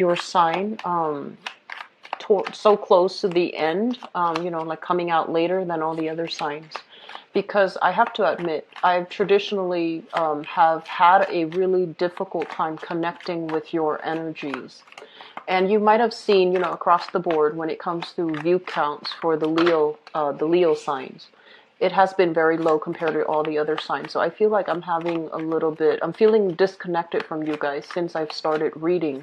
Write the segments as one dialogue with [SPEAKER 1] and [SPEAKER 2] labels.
[SPEAKER 1] your sign so close to the end, like coming out later than all the other signs. Because I have to admit, I've traditionally have had a really difficult time connecting with your energies. And you might have seen, across the board when it comes to view counts for the Leo signs, it has been very low compared to all the other signs. So I feel like I'm feeling disconnected from you guys since I've started reading.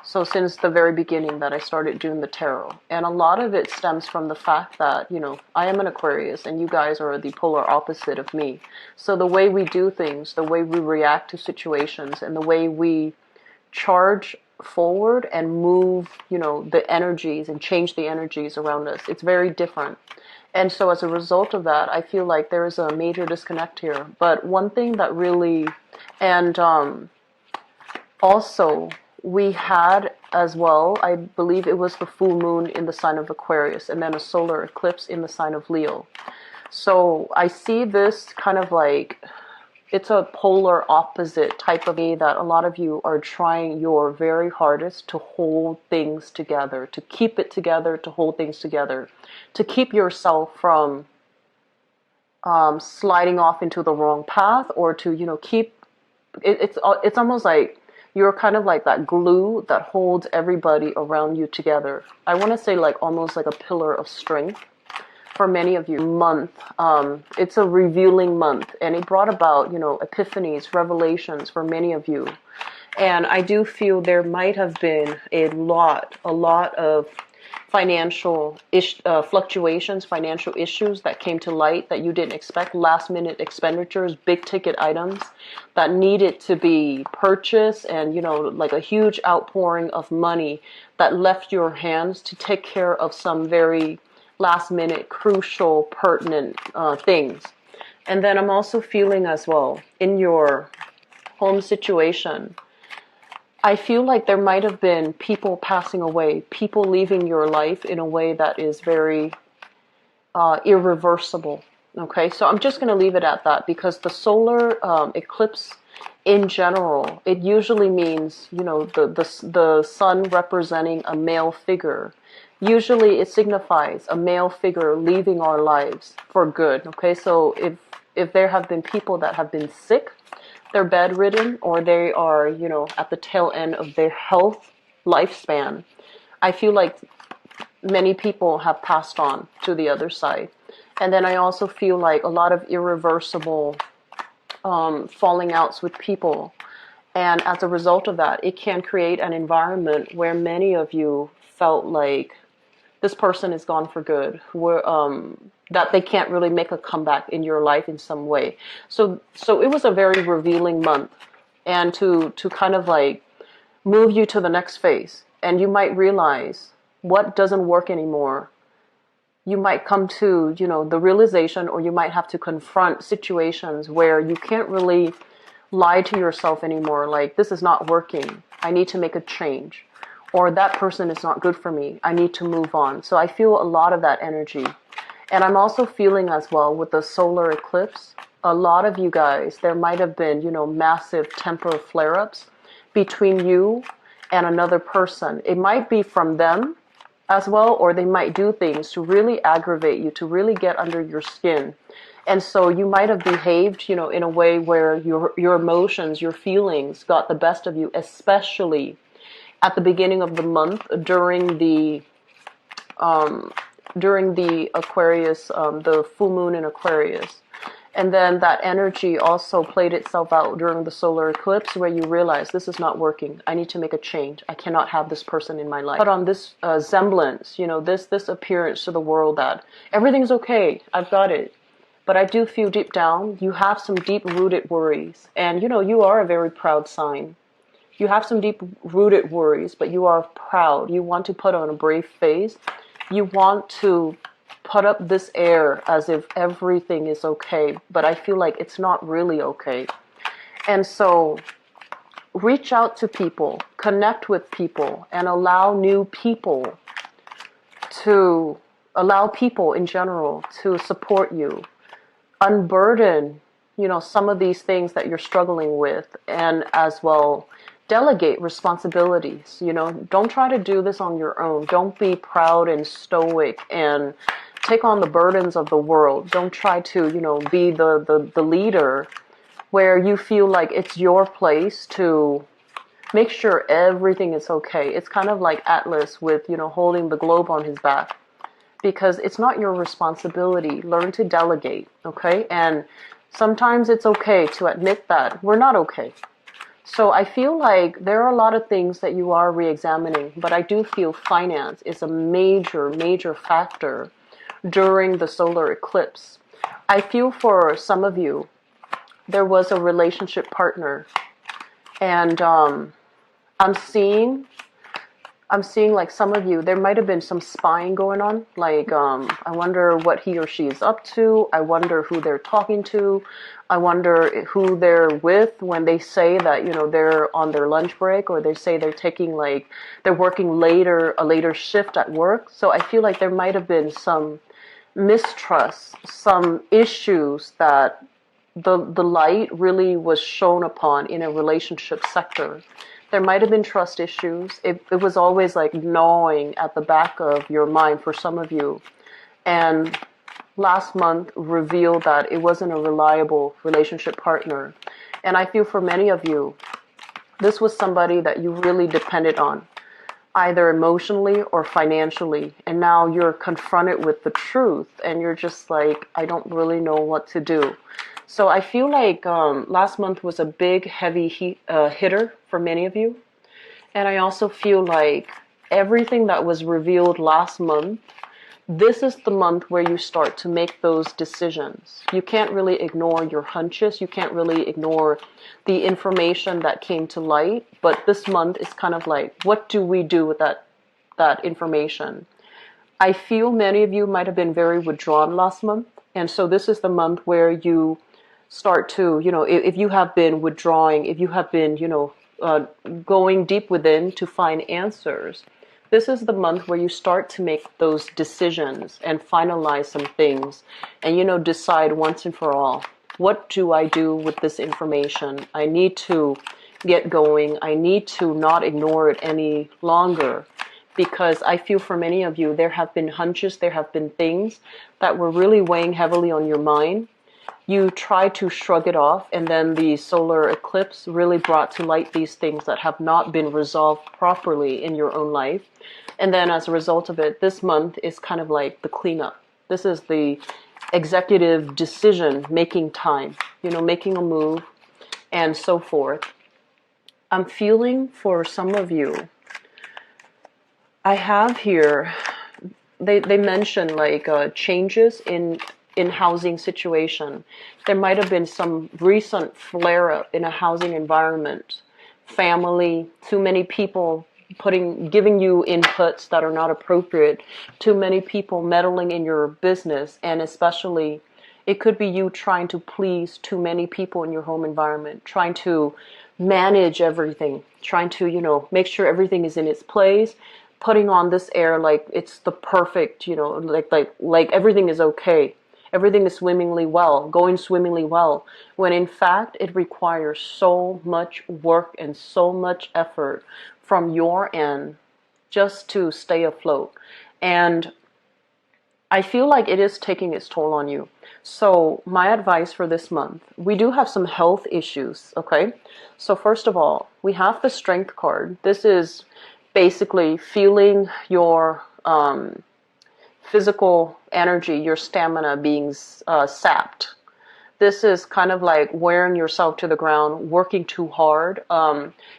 [SPEAKER 1] So since the very beginning that I started doing the tarot. And a lot of it stems from the fact that, I am an Aquarius and you guys are the polar opposite of me. So the way we do things, the way we react to situations, and the way we charge forward and move, the energies and change the energies around us, it's very different. And so as a result of that, I feel like there is a major disconnect here. But one thing that really, and also, we had as well, I believe it was the full moon in the sign of Aquarius, and then a solar eclipse in the sign of Leo. So I see this kind of like, it's a polar opposite type of way that a lot of you are trying your very hardest to hold things together, to keep it together, to hold things together, to keep yourself from sliding off into the wrong path, or to, keep it, it's almost like you're kind of like that glue that holds everybody around you together. I want to say like almost like a pillar of strength for many of you. It's a revealing month, and it brought about, epiphanies, revelations for many of you. And I do feel there might have been a lot of financial fluctuations, financial issues that came to light that you didn't expect, last minute expenditures, big ticket items that needed to be purchased, and like a huge outpouring of money that left your hands to take care of some very last minute, crucial, pertinent things. And then I'm also feeling as well in your home situation, I feel like there might have been people passing away, people leaving your life in a way that is very irreversible. Okay, so I'm just going to leave it at that, because the solar eclipse in general, it usually means, the sun representing a male figure. Usually it signifies a male figure leaving our lives for good. Okay, so if there have been people that have been sick, they're bedridden, or they are, at the tail end of their health lifespan, I feel like many people have passed on to the other side. And then I also feel like a lot of irreversible falling outs with people. And as a result of that, it can create an environment where many of you felt like this person is gone for good, that they can't really make a comeback in your life in some way. So it was a very revealing month, and to kind of like move you to the next phase. And you might realize what doesn't work anymore. You might come to, the realization, or you might have to confront situations where you can't really lie to yourself anymore. Like, this is not working. I need to make a change. Or that person is not good for me. I need to move on. So I feel a lot of that energy. And I'm also feeling as well with the solar eclipse, a lot of you guys, there might have been, massive temper flare-ups between you and another person. It might be from them as well, or they might do things to really aggravate you, to really get under your skin. And so you might have behaved, in a way where your emotions, your feelings got the best of you, especially at the beginning of the month during the Aquarius, the full moon in Aquarius. And then that energy also played itself out during the solar eclipse, where you realize this is not working. I need to make a change. I cannot have this person in my life. But on this semblance, this appearance to the world that everything's okay, I've got it. But I do feel deep down, you have some deep-rooted worries. And, you are a very proud sign. You have some deep-rooted worries, but you are proud. You want to put on a brave face. You want to put up this air as if everything is okay, but I feel like it's not really okay. And so reach out to people, connect with people, and allow people in general to support you. Unburden, some of these things that you're struggling with, and as well delegate responsibilities. Don't try to do this on your own. Don't be proud and stoic and take on the burdens of the world. Don't try to, be the leader where you feel like it's your place to make sure everything is okay. It's kind of like Atlas with, holding the globe on his back, because it's not your responsibility. Learn to delegate, okay? And sometimes it's okay to admit that we're not okay. So I feel like there are a lot of things that you are re-examining, but I do feel finance is a major, major factor during the solar eclipse. I feel for some of you, there was a relationship partner, and I'm seeing like some of you, there might have been some spying going on. Like, I wonder what he or she is up to. I wonder who they're talking to. I wonder who they're with when they say that, they're on their lunch break, or they say they're taking they're working a later shift at work. So I feel like there might have been some mistrust, some issues that the light really was shown upon in a relationship sector. There might have been trust issues. It was always like gnawing at the back of your mind for some of you. And last month revealed that it wasn't a reliable relationship partner. And I feel for many of you, this was somebody that you really depended on, either emotionally or financially. And now you're confronted with the truth and you're just like, I don't really know what to do. So I feel like last month was a big, heavy hitter for many of you. And I also feel like everything that was revealed last month, this is the month where you start to make those decisions. You can't really ignore your hunches. You can't really ignore the information that came to light. But this month is kind of like, what do we do with that information? I feel many of you might have been very withdrawn last month. And so this is the month where you start to, if you have been withdrawing, if you have been, going deep within to find answers, this is the month where you start to make those decisions and finalize some things and, decide once and for all, what do I do with this information? I need to get going. I need to not ignore it any longer, because I feel for many of you, there have been hunches, there have been things that were really weighing heavily on your mind. You try to shrug it off, and then the solar eclipse really brought to light these things that have not been resolved properly in your own life. And then as a result of it, this month is kind of like the cleanup. This is the executive decision making time, making a move and so forth. I'm feeling for some of you, I have here, they mention changes in housing situation. There might have been some recent flare-up in a housing environment. Family, too many people giving you inputs that are not appropriate, too many people meddling in your business, and especially it could be you trying to please too many people in your home environment, trying to manage everything, trying to, make sure everything is in its place, putting on this air like it's the perfect, like everything is okay. Everything is going swimmingly well, when in fact it requires so much work and so much effort from your end just to stay afloat. And I feel like it is taking its toll on you. So my advice for this month, we do have some health issues, okay? So first of all, we have the Strength card. This is basically feeling your physical energy, your stamina being sapped. This is kind of like wearing yourself to the ground, working too hard.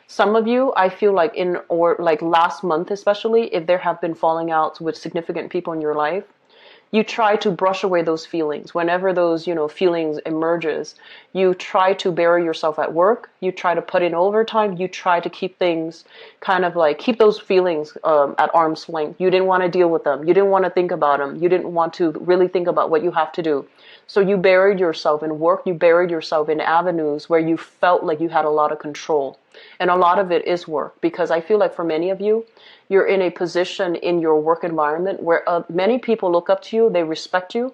[SPEAKER 1] Some of you, I feel like last month especially, if there have been falling outs with significant people in your life, you try to brush away those feelings. Whenever those, feelings emerges, you try to bury yourself at work. You try to put in overtime. You try to keep things keep those feelings at arm's length. You didn't want to deal with them. You didn't want to think about them. You didn't want to really think about what you have to do. So you buried yourself in work. You buried yourself in avenues where you felt like you had a lot of control. And a lot of it is work, because I feel like for many of you, you're in a position in your work environment where many people look up to you, they respect you.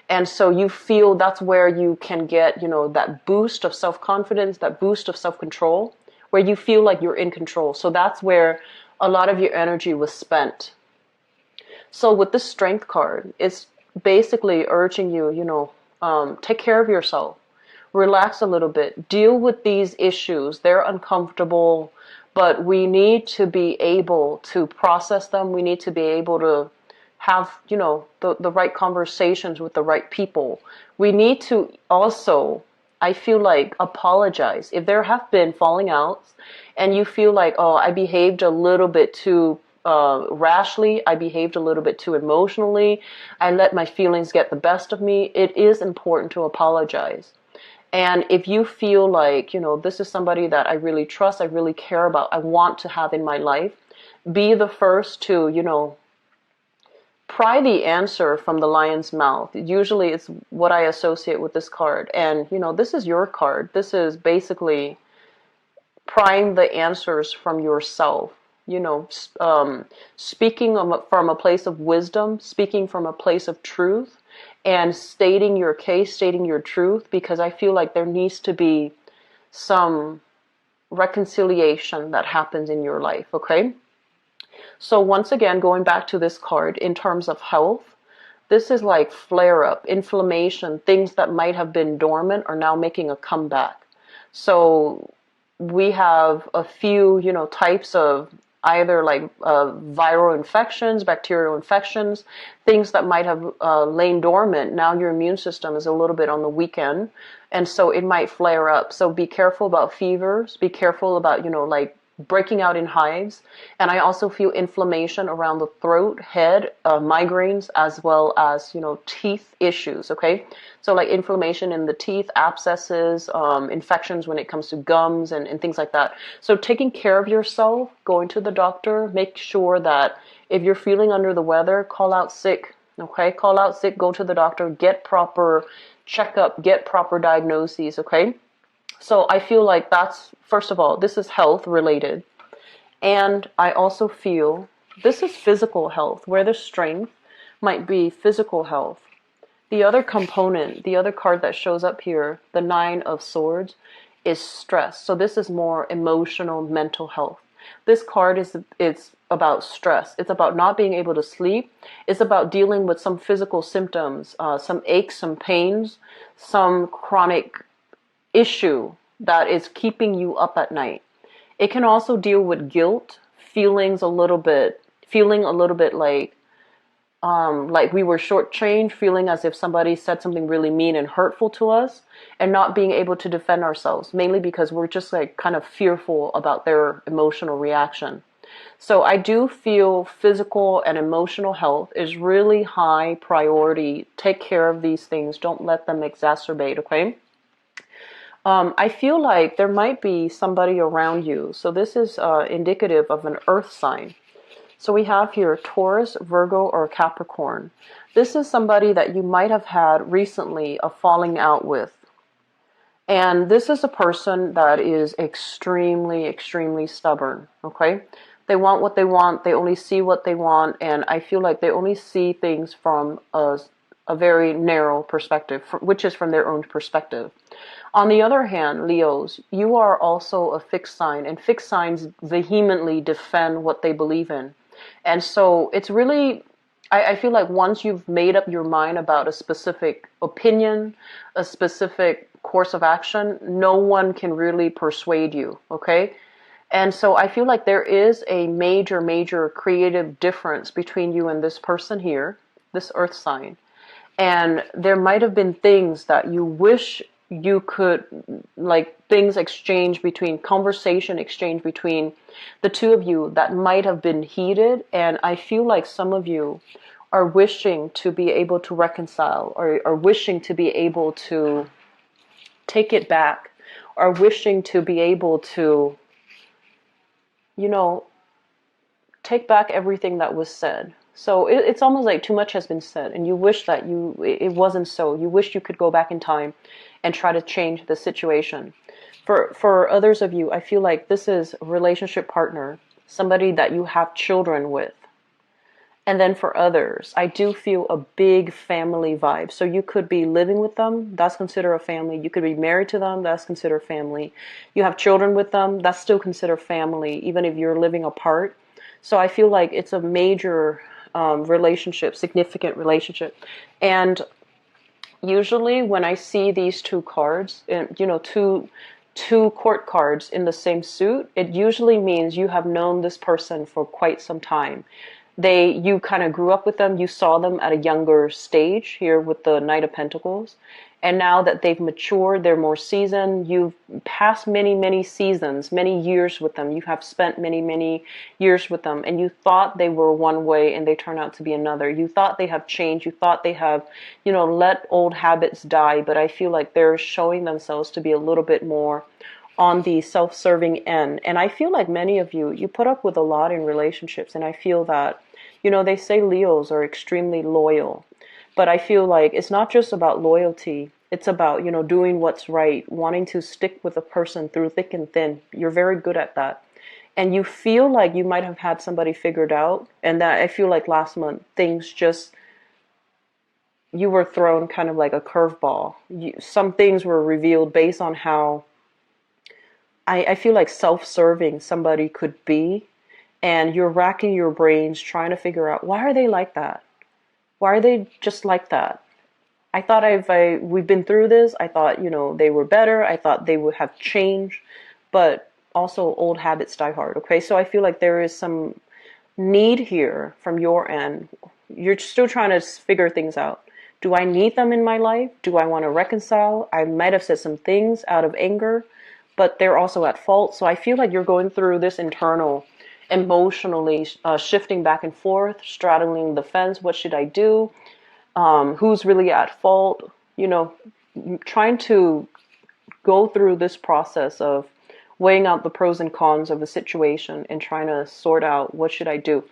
[SPEAKER 1] And so you feel that's where you can get, that boost of self-confidence, that boost of self-control, where you feel like you're in control. So that's where a lot of your energy was spent. So with the Strength card, it's basically urging you, take care of yourself, relax a little bit, deal with these issues. They're uncomfortable, but we need to be able to process them. We need to be able to have, the right conversations with the right people. We need to also, I feel like, apologize. If there have been falling outs and you feel like, oh, I behaved a little bit too rashly, I behaved a little bit too emotionally, I let my feelings get the best of me, it is important to apologize. And if you feel like, this is somebody that I really trust, I really care about, I want to have in my life, be the first to, pry the answer from the lion's mouth. Usually it's what I associate with this card. And, this is your card. This is basically prying the answers from yourself. Speaking from a place of wisdom, speaking from a place of truth, and stating your case, stating your truth, because I feel like there needs to be some reconciliation that happens in your life, okay? So once again, going back to this card, in terms of health, this is like flare-up, inflammation, things that might have been dormant are now making a comeback. So we have a few, types of either like viral infections, bacterial infections, things that might have lain dormant. Now your immune system is a little bit on the weekend, and so it might flare up. So be careful about fevers. Be careful about, like breaking out in hives. And I also feel inflammation around the throat, head, migraines, as well as, teeth issues, okay? So like inflammation in the teeth, abscesses, infections when it comes to gums and things like that. So taking care of yourself, going to the doctor, make sure that if you're feeling under the weather, call out sick, okay? Call out sick, go to the doctor, get proper checkup, get proper diagnoses, okay? So I feel like that's, first of all, this is health related. And I also feel this is physical health, where the Strength might be physical health. The other component, the other card that shows up here, the Nine of Swords, is stress. So this is more emotional, mental health. This card it's about stress. It's about not being able to sleep. It's about dealing with some physical symptoms, some aches, some pains, some chronic issue that is keeping you up at night. It can also deal with guilt, feeling a little bit like we were shortchanged, feeling as if somebody said something really mean and hurtful to us, and not being able to defend ourselves, mainly because we're just like kind of fearful about their emotional reaction. So I do feel physical and emotional health is really high priority. Take care of these things. Don't let them exacerbate, okay? I feel like there might be somebody around you. So this is indicative of an earth sign. So we have here Taurus, Virgo, or Capricorn. This is somebody that you might have had recently a falling out with. And this is a person that is extremely, extremely stubborn, okay? They want what they want. They only see what they want. And I feel like they only see things from a very narrow perspective, which is from their own perspective. On the other hand, Leos, you are also a fixed sign, and fixed signs vehemently defend what they believe in. And so it's really, I feel like once you've made up your mind about a specific opinion, a specific course of action, no one can really persuade you, okay? And so I feel like there is a major, major creative difference between you and this person here, this earth sign. And there might have been things that you wish you could, like things exchange between, conversation exchange between the two of you that might have been heated. And I feel like some of you are wishing to be able to reconcile, or wishing to be able to take it back, or wishing to be able to, take back everything that was said. So it's almost like too much has been said, and you wish that it wasn't so. You wish you could go back in time and try to change the situation. For others of you, I feel like this is a relationship partner, somebody that you have children with. And then for others, I do feel a big family vibe. So you could be living with them, that's considered a family. You could be married to them, that's considered family. You have children with them, that's still considered family, even if you're living apart. So I feel like it's a major relationship, significant relationship. And usually when I see these two cards, two court cards in the same suit, it usually means you have known this person for quite some time. You kind of grew up with them, you saw them at a younger stage here with the Knight of Pentacles. And now that they've matured, they're more seasoned, you've passed many, many seasons, many years with them. You have spent many, many years with them, and you thought they were one way and they turn out to be another. You thought they have changed. You thought they have, let old habits die. But I feel like they're showing themselves to be a little bit more on the self-serving end. And I feel like many of you put up with a lot in relationships. And I feel that, they say Leos are extremely loyal. But I feel like it's not just about loyalty. It's about, doing what's right, wanting to stick with a person through thick and thin. You're very good at that. And you feel like you might have had somebody figured out. And that I feel like last month, you were thrown kind of like a curveball. Some things were revealed based on how I feel like self-serving somebody could be. And you're racking your brains trying to figure out, why are they like that? Why are they just like that? I thought we've been through this. I thought, they were better. I thought they would have changed, but also old habits die hard. Okay. So I feel like there is some need here from your end. You're still trying to figure things out. Do I need them in my life? Do I want to reconcile? I might have said some things out of anger, but they're also at fault. So I feel like you're going through this internal emotionally shifting back and forth, straddling the fence. What should I do? Who's really at fault? Trying to go through this process of weighing out the pros and cons of the situation and trying to sort out what should I do.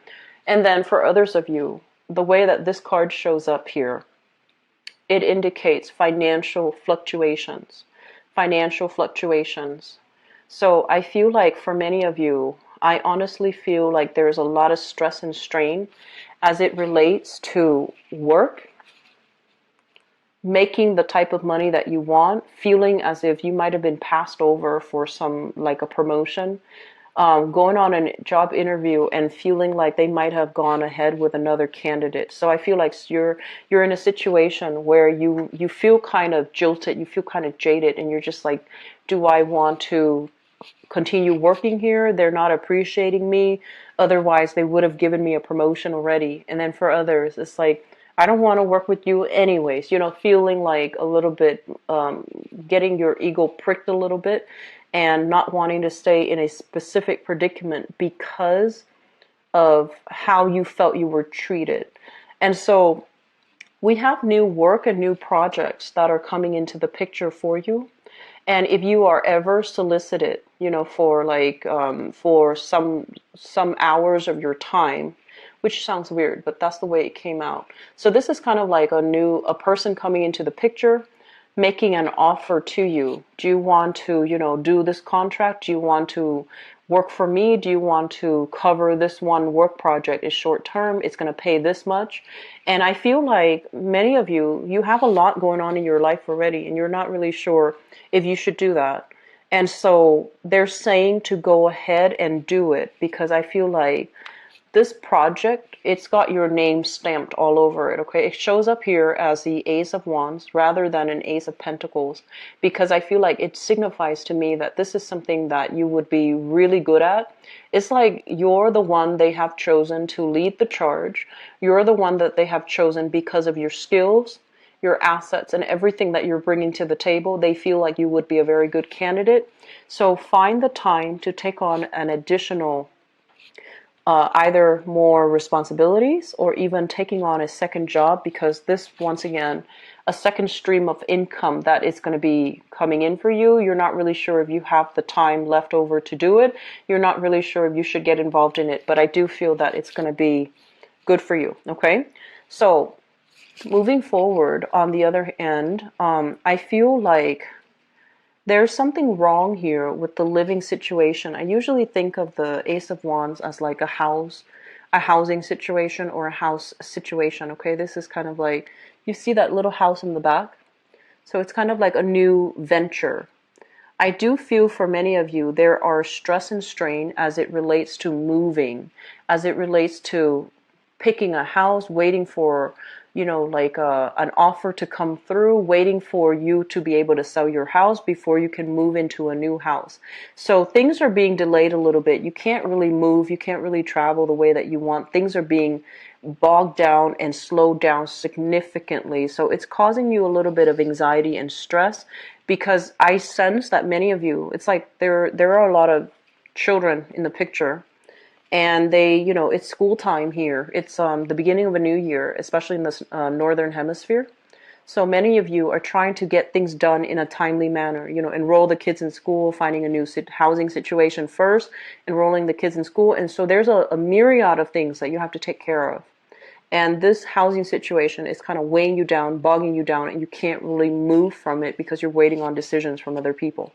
[SPEAKER 1] And then for others of you, the way that this card shows up here, it indicates financial fluctuations. Financial fluctuations. So I feel like for many of you, I honestly feel like there's a lot of stress and strain as it relates to work, making the type of money that you want, feeling as if you might have been passed over for some, like a promotion, going on a job interview and feeling like they might have gone ahead with another candidate. So I feel like you're in a situation where you feel kind of jilted, you feel kind of jaded, and you're just like, do I want to continue working here? They're not appreciating me. Otherwise, they would have given me a promotion already. And then for others, it's like, I don't want to work with you anyways. Feeling like a little bit, getting your ego pricked a little bit and not wanting to stay in a specific predicament because of how you felt you were treated. And so we have new work and new projects that are coming into the picture for you. And if you are ever solicited, for for some hours of your time, which sounds weird, but that's the way it came out. So this is kind of like a person coming into the picture, making an offer to you. Do you want to, do this contract? Do you want to work for me? Do you want to cover this one work project? It's short term. It's going to pay this much. And I feel like many of you have a lot going on in your life already, and you're not really sure if you should do that. And so they're saying to go ahead and do it, because I feel like this project, it's got your name stamped all over it, okay? It shows up here as the Ace of Wands rather than an Ace of Pentacles, because I feel like it signifies to me that this is something that you would be really good at. It's like you're the one they have chosen to lead the charge. You're the one that they have chosen because of your skills, your assets, and everything that you're bringing to the table. They feel like you would be a very good candidate. So find the time to take on an additional either more responsibilities or even taking on a second job, because this, once again, a second stream of income that is going to be coming in for you. You're not really sure if you have the time left over to do it. You're not really sure if you should get involved in it, but I do feel that it's going to be good for you. Okay. So moving forward, on the other end, I feel like there's something wrong here with the living situation. I usually think of the Ace of Wands as like a house, a housing situation or a house situation, okay? This is kind of like, you see that little house in the back? So it's kind of like a new venture. I do feel for many of you, there are stress and strain as it relates to moving, as it relates to picking a house, waiting for, like an offer to come through, waiting for you to be able to sell your house before you can move into a new house. So things are being delayed a little bit. You can't really move, you can't really travel the way that you want. Things are being bogged down and slowed down significantly. So it's causing you a little bit of anxiety and stress, because I sense that many of you, it's like there are a lot of children in the picture, and they, it's school time here. It's the beginning of a new year, especially in this northern hemisphere. So many of you are trying to get things done in a timely manner. Enroll the kids in school, finding a new housing situation first, enrolling the kids in school. And so there's a myriad of things that you have to take care of. And this housing situation is kind of weighing you down, bogging you down, and you can't really move from it because you're waiting on decisions from other people.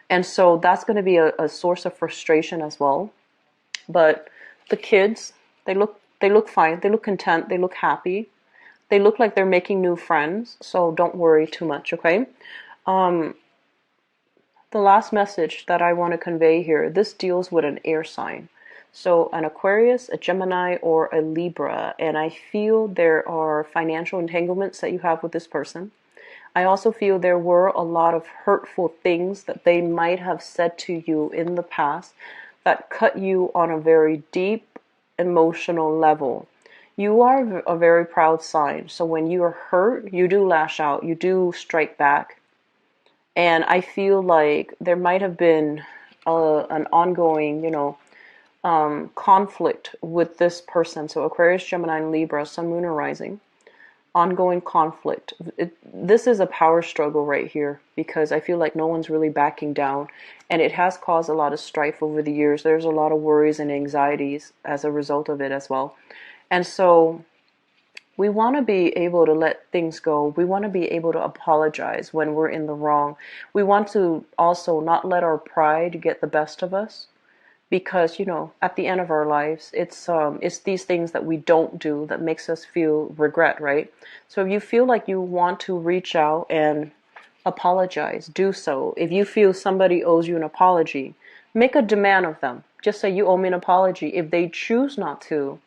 [SPEAKER 1] And so that's going to be a source of frustration as well. But the kids, they look fine, they look content, they look happy. They look like they're making new friends, so don't worry too much, okay? The last message that I want to convey here, this deals with an air sign. So an Aquarius, a Gemini, or a Libra, and I feel there are financial entanglements that you have with this person. I also feel there were a lot of hurtful things that they might have said to you in the past that cut you on a very deep emotional level. You are a very proud sign, so when you are hurt, you do lash out, you do strike back. And I feel like there might have been an ongoing, conflict with this person. So Aquarius, Gemini, and Libra, Sun, Moon, or Rising. Ongoing conflict. This is a power struggle right here, because I feel like no one's really backing down, and it has caused a lot of strife over the years. There's a lot of worries and anxieties as a result of it as well. And so we want to be able to let things go. We want to be able to apologize when we're in the wrong. We want to also not let our pride get the best of us, because at the end of our lives, it's these things that we don't do that makes us feel regret, right? So if you feel like you want to reach out and apologize, do so. If you feel somebody owes you an apology, make a demand of them. Just say, you owe me an apology. If they choose not to,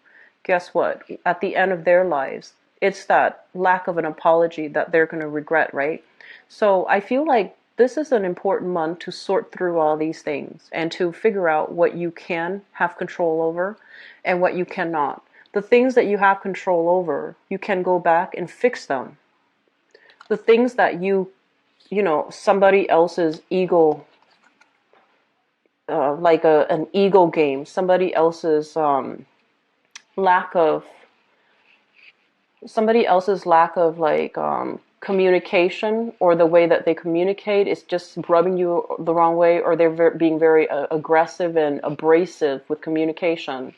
[SPEAKER 1] guess what? At the end of their lives, it's that lack of an apology that they're going to regret, right? So I feel like this is an important month to sort through all these things and to figure out what you can have control over and what you cannot. The things that you have control over, you can go back and fix them. The things that somebody else's ego, like an ego game, somebody else's lack of communication, or the way that they communicate is just rubbing you the wrong way, or they're being very aggressive and abrasive with communication,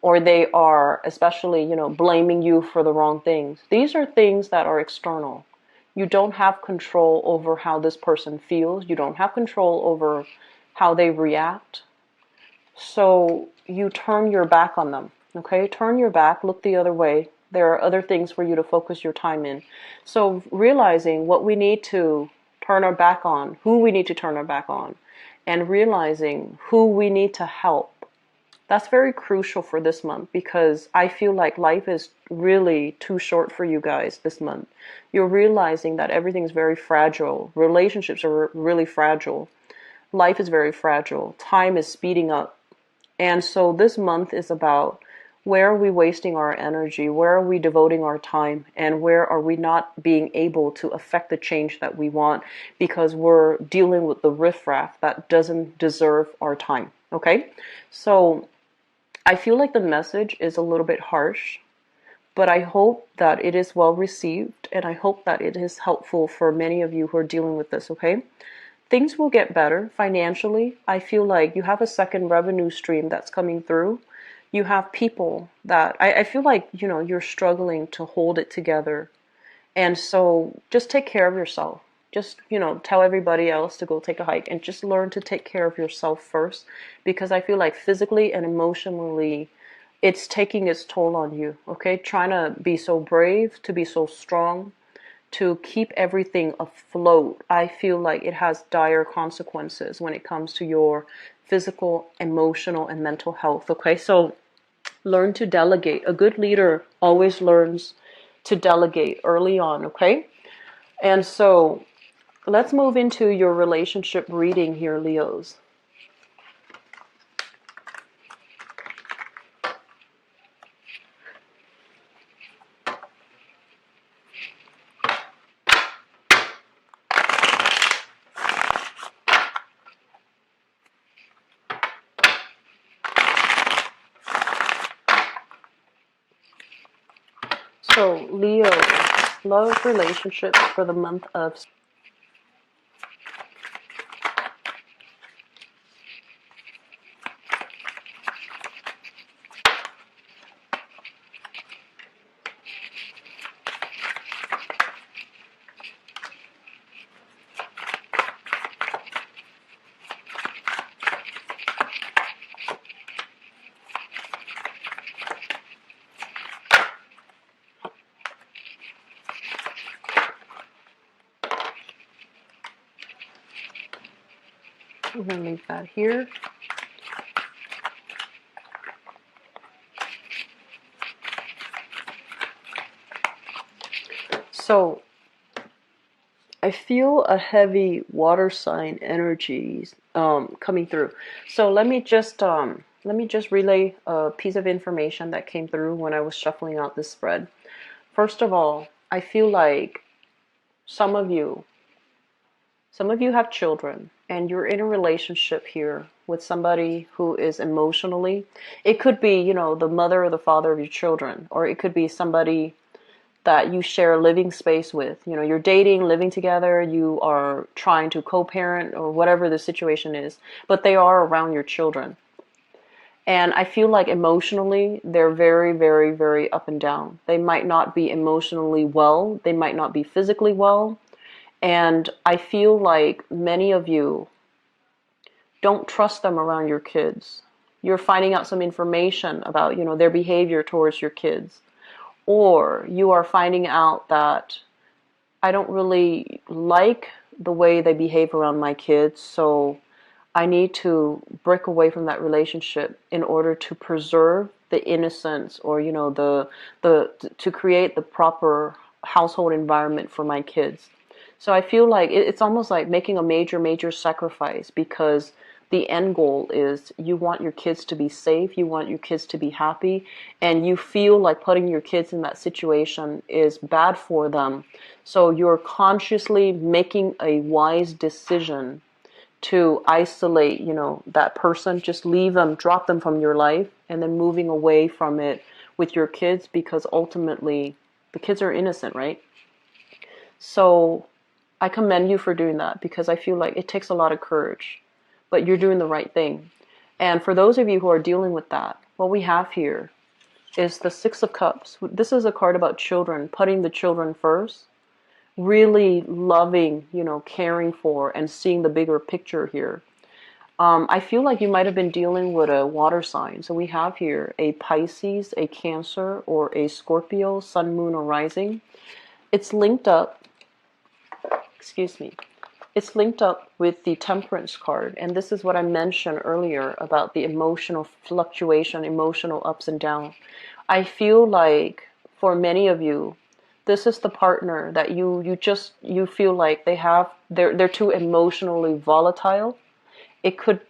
[SPEAKER 1] or they are especially blaming you for the wrong things. These are things that are external. You don't have control over how this person feels. You don't have control over how they react. So you turn your back on them, okay? Turn your back, look the other way. There are other things for you to focus your time in. So realizing what we need to turn our back on, who we need to turn our back on, and realizing who we need to help. That's very crucial for this month, because I feel like life is really too short for you guys this month. You're realizing that everything's very fragile. Relationships are really fragile. Life is very fragile. Time is speeding up. And so this month is about, where are we wasting our energy? Where are we devoting our time? And where are we not being able to affect the change that we want, because we're dealing with the riffraff that doesn't deserve our time? Okay? So I feel like the message is a little bit harsh, but I hope that it is well received, and I hope that it is helpful for many of you who are dealing with this, okay? Things will get better financially. I feel like you have a second revenue stream that's coming through. You have people that I feel like you're struggling to hold it together, and so just take care of yourself. Just tell everybody else to go take a hike, and just learn to take care of yourself first, because I feel like physically and emotionally it's taking its toll on you, okay? Trying to be so brave, to be so strong, to keep everything afloat. I feel like it has dire consequences when it comes to your physical, emotional, and mental health, okay? So learn to delegate. A good leader always learns to delegate early on, okay? And so let's move into your relationship reading here, Leos. So, Leo, love relationships for the month of. I'm going to leave that here. So, I feel a heavy water sign energies coming through. So let me just relay a piece of information that came through when I was shuffling out this spread. First of all, I feel like some of you some of you have children and you're in a relationship here with somebody who is emotionally, it could be, you know, the mother or the father of your children, or it could be somebody that you share a living space with. You know, you're dating, living together, you are trying to co-parent or whatever the situation is, but they are around your children. And I feel like emotionally, they're very, very, very up and down. They might not be emotionally well. They might not be physically well. And I feel like many of you don't trust them around your kids. You're finding out some information about, you know, their behavior towards your kids. Or you are finding out that I don't really like the way they behave around my kids, so I need to break away from that relationship in order to preserve the innocence, or, you know, the to create the proper household environment for my kids. So I feel like it's almost like making a major, major sacrifice, because the end goal is you want your kids to be safe, you want your kids to be happy, and you feel like putting your kids in that situation is bad for them. So you're consciously making a wise decision to isolate, you know, that person, just leave them, drop them from your life, and then moving away from it with your kids, because ultimately the kids are innocent, right? So I commend you for doing that, because I feel like it takes a lot of courage, but you're doing the right thing. And for those of you who are dealing with that, what we have here is the Six of Cups. This is a card about children, putting the children first, really loving, you know, caring for, and seeing the bigger picture here. I feel like you might have been dealing with a water sign. So we have here a Pisces, a Cancer, or a Scorpio, Sun, Moon, or Rising. It's linked up, excuse me, it's linked up with the Temperance card. And this is what I mentioned earlier about the emotional fluctuation, emotional ups and downs. I feel like for many of you, this is the partner that you feel like they're too emotionally volatile. It could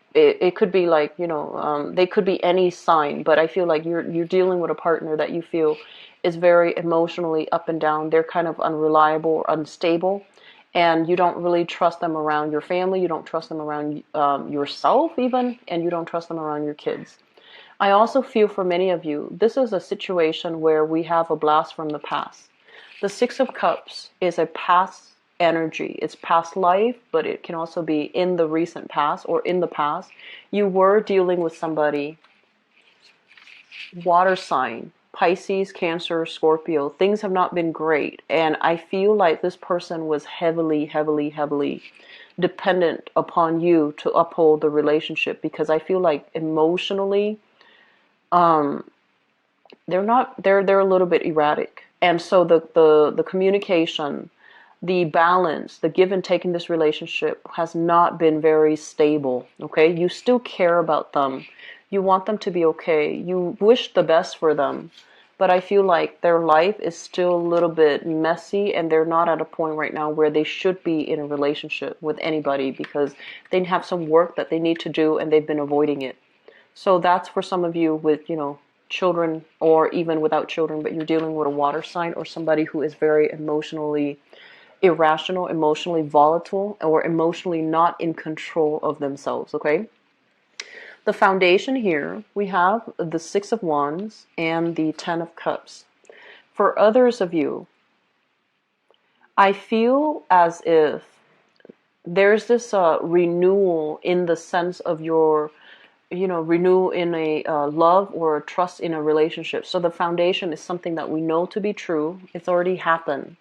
[SPEAKER 1] be like, you know, they could be any sign, but I feel like you're dealing with a partner that you feel is very emotionally up and down. They're kind of unreliable or unstable, and you don't really trust them around your family. You don't trust them around yourself even, and you don't trust them around your kids. I also feel for many of you, this is a situation where we have a blast from the past. The Six of Cups is a past energy. It's past life, but it can also be in the recent past or in the past. You were dealing with somebody, water sign, Pisces, Cancer, Scorpio. Things have not been great. And I feel like this person was heavily, heavily, heavily dependent upon you to uphold the relationship, because I feel like emotionally, they're a little bit erratic. And so the communication, the balance, the give and take in this relationship has not been very stable. Okay, you still care about them, you want them to be okay, you wish the best for them, but I feel like their life is still a little bit messy, and they're not at a point right now where they should be in a relationship with anybody, because they have some work that they need to do and they've been avoiding it. So that's for some of you with, children, or even without children, but you're dealing with a water sign or somebody who is very emotionally irrational, emotionally volatile, or emotionally not in control of themselves, okay? The foundation here, we have the Six of Wands and the Ten of Cups. For others of you, I feel as if there's this renewal in the sense of your, renew in a love or a trust in a relationship. So the foundation is something that we know to be true. It's already happened.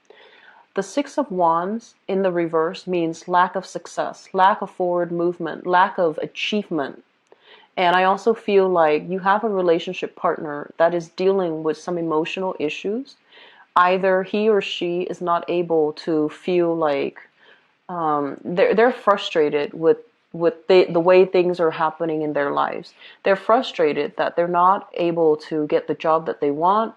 [SPEAKER 1] The Six of Wands in the reverse means lack of success, lack of forward movement, lack of achievement. And I also feel like you have a relationship partner that is dealing with some emotional issues. Either he or she is not able to feel like they're frustrated with the way things are happening in their lives. They're frustrated that they're not able to get the job that they want.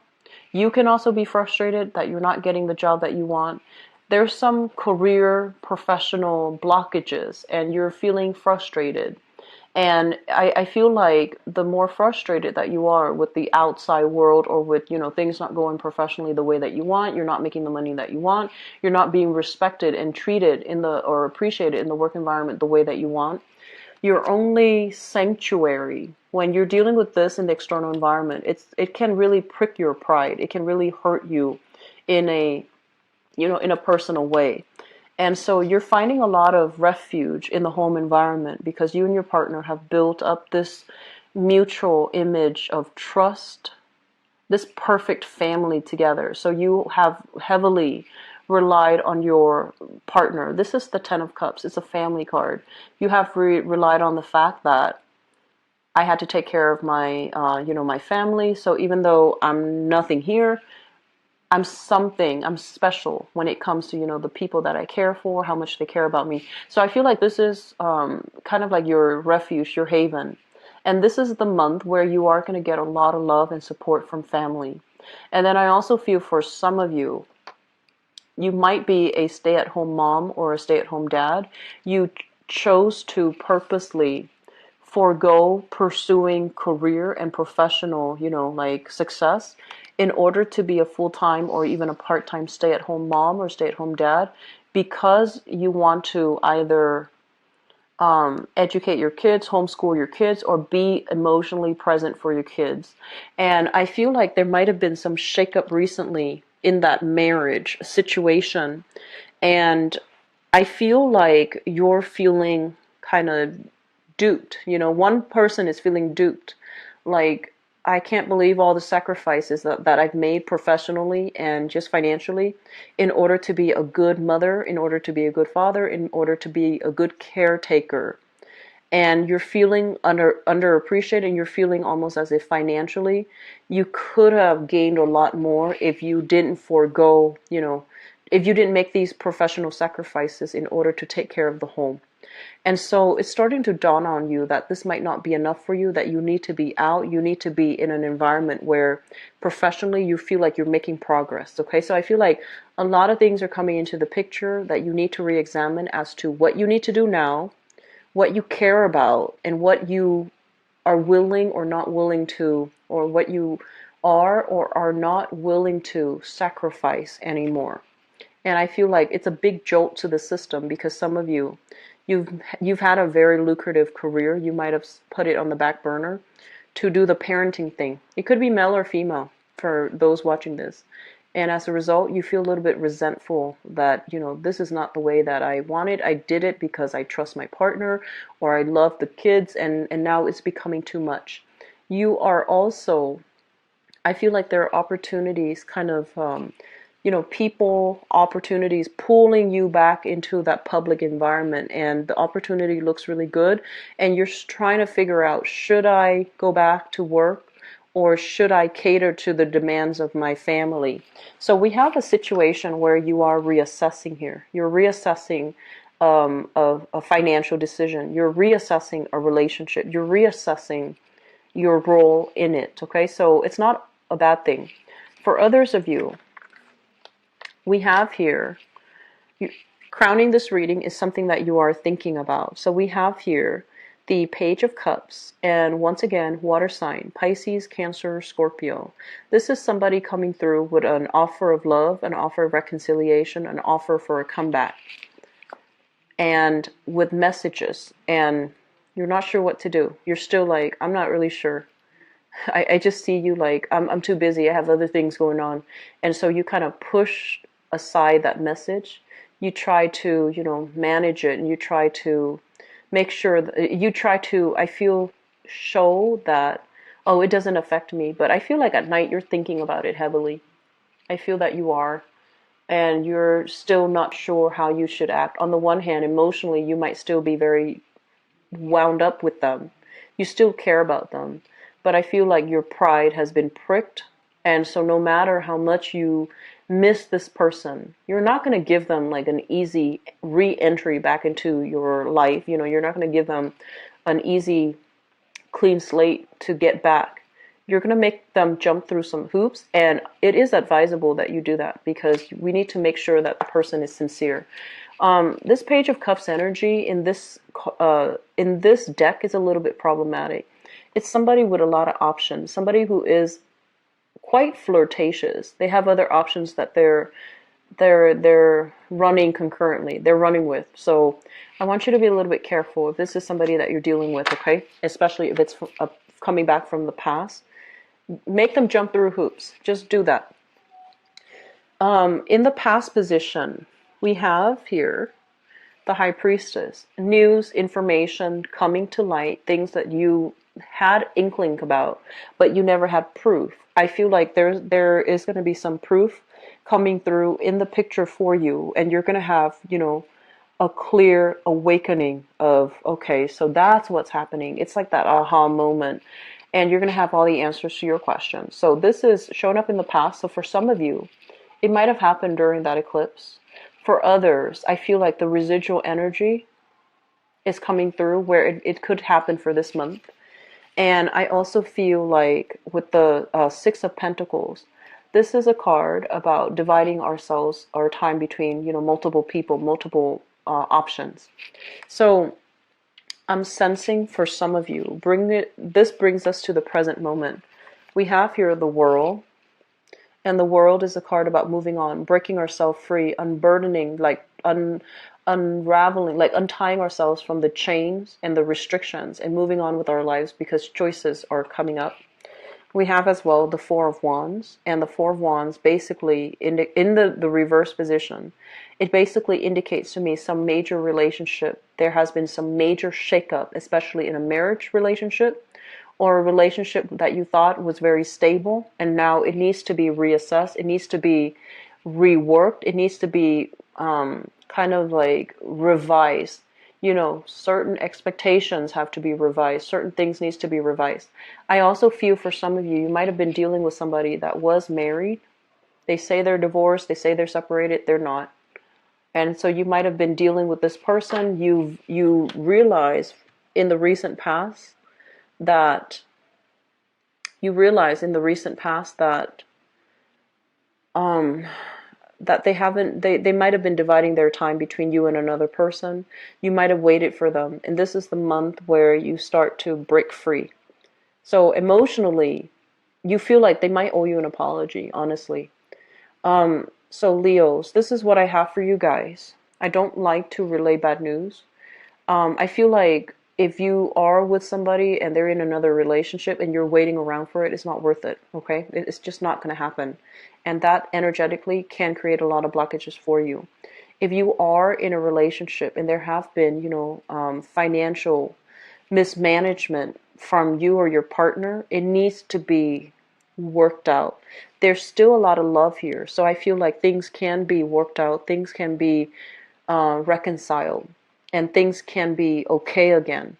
[SPEAKER 1] You can also be frustrated that you're not getting the job that you want. There's some career professional blockages and you're feeling frustrated. And I feel like the more frustrated that you are with the outside world, or with, things not going professionally the way that you want, you're not making the money that you want, you're not being respected and treated or appreciated in the work environment the way that you want. Your only sanctuary when you're dealing with this in the external environment, it can really prick your pride. It can really hurt you in a personal way. And so you're finding a lot of refuge in the home environment because you and your partner have built up this mutual image of trust, this perfect family together. So you have heavily relied on your partner. This is the Ten of Cups. It's a family card. You have relied on the fact that I had to take care of my, my family. So even though I'm nothing here, I'm something, I'm special when it comes to, the people that I care for, how much they care about me. So I feel like this is kind of like your refuge, your haven. And this is the month where you are going to get a lot of love and support from family. And then I also feel for some of you, you might be a stay-at-home mom or a stay-at-home dad. You chose to purposely forego pursuing career and professional, like success in order to be a full-time or even a part-time stay-at-home mom or stay-at-home dad, because you want to either educate your kids, homeschool your kids, or be emotionally present for your kids. And I feel like there might have been some shakeup recently in that marriage situation. And I feel like you're feeling kind of duped. One person is feeling duped. Like, I can't believe all the sacrifices that I've made professionally and just financially in order to be a good mother, in order to be a good father, in order to be a good caretaker. And you're feeling underappreciated, and you're feeling almost as if financially you could have gained a lot more if you didn't forego, if you didn't make these professional sacrifices in order to take care of the home. And so it's starting to dawn on you that this might not be enough for you, that you need to be out, you need to be in an environment where professionally you feel like you're making progress, okay? So I feel like a lot of things are coming into the picture that you need to re-examine as to what you need to do now, what you care about, and what you are willing or not willing to, or what you are or are not willing to sacrifice anymore. And I feel like it's a big jolt to the system because some of you, you've had a very lucrative career. You might have put it on the back burner to do the parenting thing. It could be male or female for those watching this. And as a result, you feel a little bit resentful that, this is not the way that I wanted. I did it because I trust my partner or I love the kids, and now it's becoming too much. You are also, I feel like there are opportunities kind of, people, opportunities pulling you back into that public environment, and the opportunity looks really good, and you're trying to figure out, should I go back to work or should I cater to the demands of my family? So we have a situation where you are reassessing here. You're reassessing a financial decision. You're reassessing a relationship. You're reassessing your role in it. Okay, so it's not a bad thing. For others of you, we have here, crowning this reading is something that you are thinking about. So we have here the Page of Cups, and once again, water sign, Pisces, Cancer, Scorpio. This is somebody coming through with an offer of love, an offer of reconciliation, an offer for a comeback, and with messages, and you're not sure what to do. You're still like, I'm not really sure. I just see you like, I'm too busy, I have other things going on. And so you kind of push aside that message. You try to, manage it, and you try to make sure that you try to, I feel, show that, oh, it doesn't affect me. But I feel like at night you're thinking about it heavily. I feel that you are. And you're still not sure how you should act. On the one hand, emotionally, you might still be very wound up with them. You still care about them. But I feel like your pride has been pricked. And so no matter how much you miss this person, you're not going to give them like an easy re-entry back into your life. You're not going to give them an easy, clean slate to get back. You're going to make them jump through some hoops, and it is advisable that you do that because we need to make sure that the person is sincere. This Page of Cups energy in this deck is a little bit problematic. It's somebody with a lot of options, somebody who is quite flirtatious. They have other options that they're running concurrently. They're running with. So I want you to be a little bit careful if this is somebody that you're dealing with, okay? Especially if it's coming back from the past. Make them jump through hoops. Just do that. In the past position, we have here the High Priestess. News, information coming to light, things that you had inkling about, but you never had proof. I feel like there is going to be some proof coming through in the picture for you, and you're going to have, a clear awakening of, okay, so that's what's happening. It's like that aha moment, and you're going to have all the answers to your questions. So this is shown up in the past. So for some of you, it might have happened during that eclipse. For others, I feel like the residual energy is coming through where it could happen for this month. And I also feel like with the Six of Pentacles, this is a card about dividing ourselves, our time between, multiple people, multiple options. So I'm sensing for some of you, this brings us to the present moment. We have here the World, and the World is a card about moving on, breaking ourselves free, unburdening, like unraveling, like untying ourselves from the chains and the restrictions and moving on with our lives because choices are coming up. We have as well the Four of Wands, and the Four of Wands basically in the reverse position, it basically indicates to me some major relationship. There has been some major shakeup, especially in a marriage relationship or a relationship that you thought was very stable, and now it needs to be reassessed. It needs to be reworked. It needs to be kind of like revised. Certain expectations have to be revised. Certain things needs to be revised. I also feel for some of you, you might have been dealing with somebody that was married. They say they're divorced. They say they're separated. They're not. And so you might have been dealing with this person. You realize in the recent past that that they might have been dividing their time between you and another person. You might have waited for them. And this is the month where you start to break free. So emotionally, you feel like they might owe you an apology, honestly. So Leos, this is what I have for you guys. I don't like to relay bad news. I feel like if you are with somebody and they're in another relationship and you're waiting around for it, it's not worth it, okay? It's just not going to happen. And that energetically can create a lot of blockages for you. If you are in a relationship and there have been, financial mismanagement from you or your partner, it needs to be worked out. There's still a lot of love here. So I feel like things can be worked out. Things can be reconciled. And things can be okay again.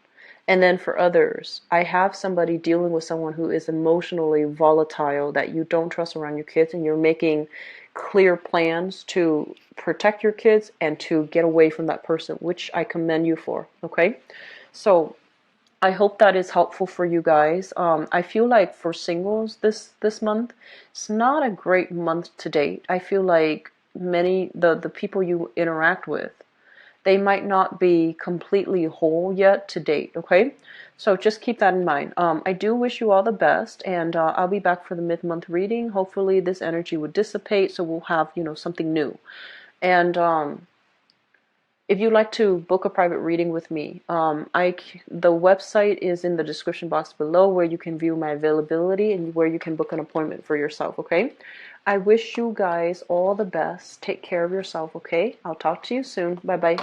[SPEAKER 1] And then for others, I have somebody dealing with someone who is emotionally volatile that you don't trust around your kids, and you're making clear plans to protect your kids and to get away from that person, which I commend you for. Okay? So I hope that is helpful for you guys. I feel like for singles this month, it's not a great month to date. I feel like many the people you interact with, they might not be completely whole yet to date, okay? So just keep that in mind. I do wish you all the best, and I'll be back for the mid-month reading. Hopefully this energy would dissipate, so we'll have, something new. And if you'd like to book a private reading with me, the website is in the description box below, where you can view my availability and where you can book an appointment for yourself, okay? I wish you guys all the best. Take care of yourself, okay? I'll talk to you soon. Bye-bye.